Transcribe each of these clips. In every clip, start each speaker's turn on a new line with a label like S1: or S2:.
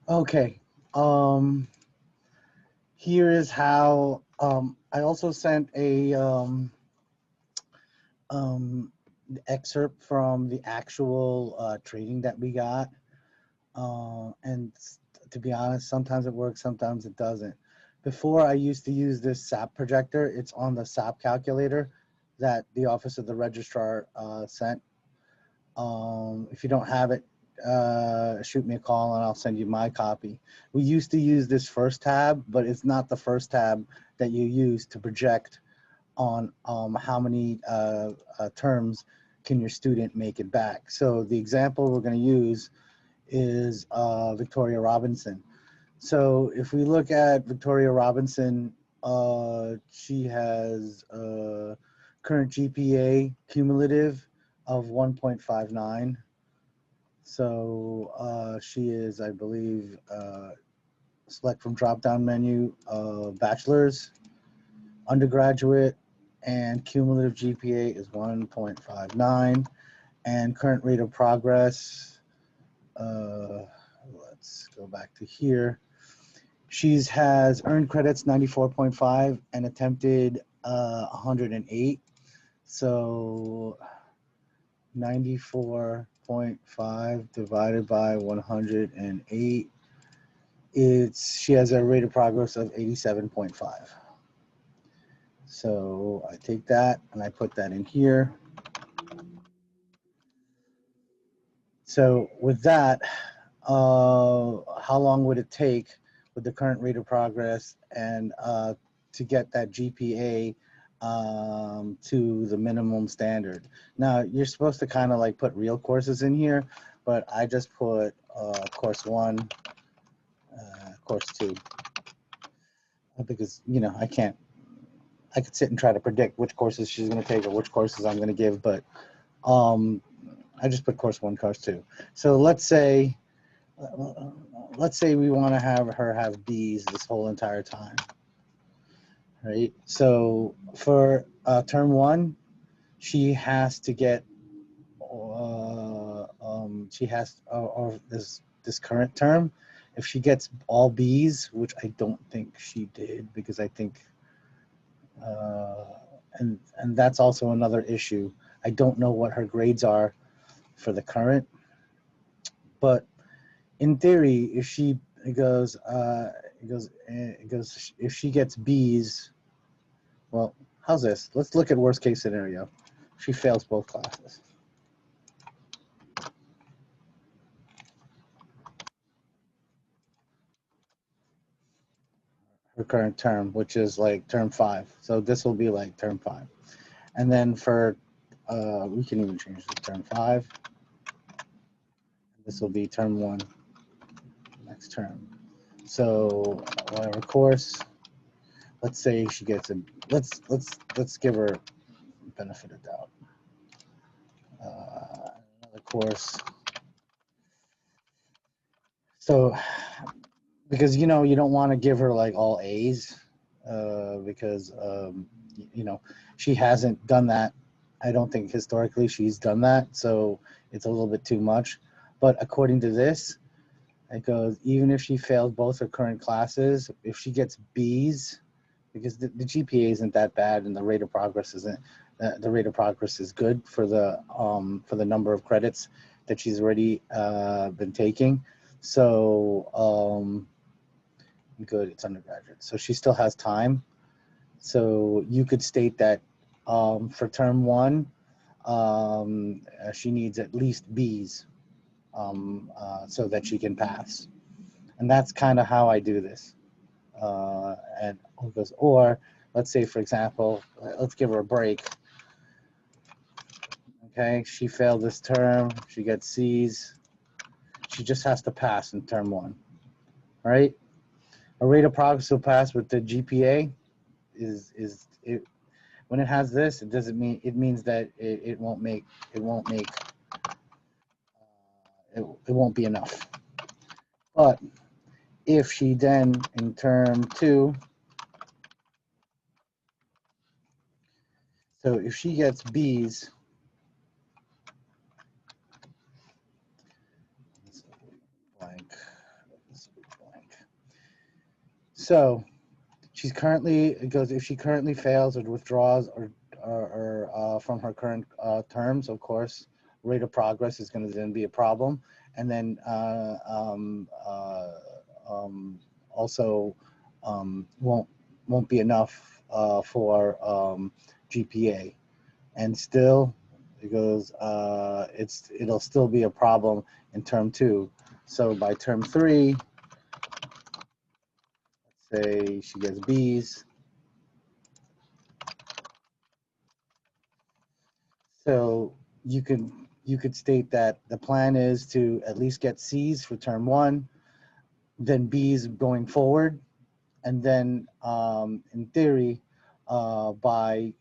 S1: Okay. Here is how I also sent a um, excerpt from the actual training that we got. To be honest, sometimes it works, sometimes it doesn't. Before, I used to use this SAP projector. It's on the SAP calculator that the Office of the Registrar sent. If you don't have it, shoot me a call and I'll send you my copy. We used to use this first tab, but it's not the first tab that you use to project on how many terms can your student make it back. So the example we're going to use is Victoria Robinson. So if we look at Victoria Robinson, she has current GPA cumulative of 1.59. So she is, I believe, select from drop-down menu, bachelor's, undergraduate, and cumulative GPA is 1.59. And current rate of progress, let's go back to here. She's has earned credits 94.5 and attempted 108. So 94.5 divided by 108, she has a rate of progress of 87.5. So I take that and I put that in here. So with that, how long would it take with the current rate of progress and to get that GPA to the minimum standard? Now, you're supposed to kind of like put real courses in here, but I just put course 1, course 2, because, you know, I could sit and try to predict which courses she's going to take or which courses I'm going to give, but I just put course 1, course 2. So let's say we want to have her have B's this whole entire time, right? So for term 1, she has to get she has or this current term, if she gets all B's, which I don't think she did, because I think uh, and that's also another issue. I don't know what her grades are for the current, but in theory, if she it goes if she gets B's, well, how's this? Let's look at worst case scenario. She fails both classes. Her current term, which is like term 5. So this will be like term 5. And then for we can even change the term 5. This will be term 1 next term. So whatever course, let's say she gets a let's give her benefit of doubt. Another course. So because you know you don't want to give her like all A's because you know she hasn't done that. I don't think historically she's done that, so it's a little bit too much. But according to this, it goes even if she failed both her current classes, if she gets B's, because the GPA isn't that bad and the rate of progress isn't the rate of progress is good for the number of credits that she's already been taking. So good, it's undergraduate. So she still has time. So you could state that for term 1, she needs at least B's so that she can pass. And that's kind of how I do this. And goes, or let's say, for example, let's give her a break. Okay, she failed this term. She gets C's. She just has to pass in term 1, right? A rate of progress will pass with the GPA is it, when it has this, it doesn't mean it means that it won't make it won't be enough. But if she then in term 2, so if she gets B's, blank, So she's currently, it goes, if she currently fails or withdraws or from her current terms, of course, rate of progress is going to then be a problem. And then also won't be enough for GPA. And still, it goes, it'll still be a problem in term 2. So by term 3, let's say she gets B's. So you could state that the plan is to at least get C's for term 1, then B's going forward, and then in theory, by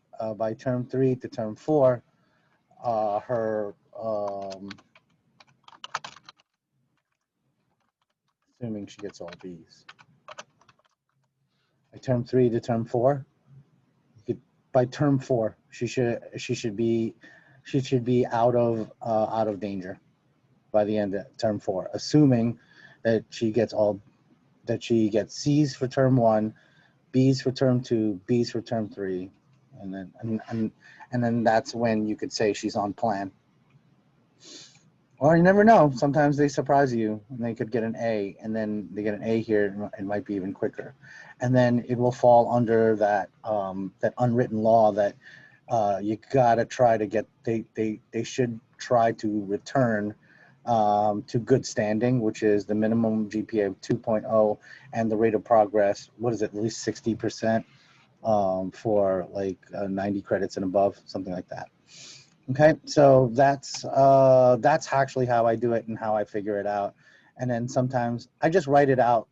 S1: term 3 to term 4, her assuming she gets all B's. By term 3 to term 4, by term 4, she should be out of danger by the end of term 4, assuming that she gets C's for term 1, B's for term 2, B's for term 3, and then that's when you could say she's on plan. Or you never know. Sometimes they surprise you and they could get an A, and then they get an A here. It might be even quicker, and then it will fall under that that unwritten law that you gotta try to get. They should try to return to good standing, which is the minimum GPA of 2.0 and the rate of progress. What is it? At least 60% for like 90 credits and above, something like that. Okay, so that's actually how I do it and how I figure it out. And then sometimes I just write it out,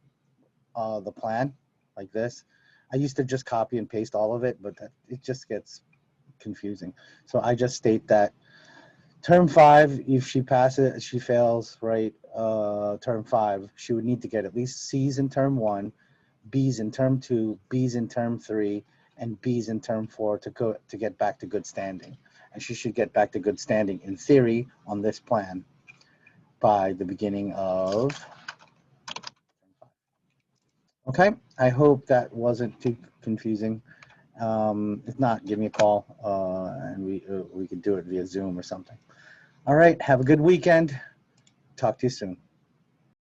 S1: the plan like this. I used to just copy and paste all of it, but it just gets confusing. So I just state that term 5, if she passes, she fails, right? Term 5, she would need to get at least C's in term 1, B's in term 2, B's in term 3, and B's in term 4 to get back to good standing. And she should get back to good standing, in theory, on this plan by the beginning of. Okay, I hope that wasn't too confusing. If not, give me a call, and we could do it via Zoom or something. All right, have a good weekend. Talk to you soon.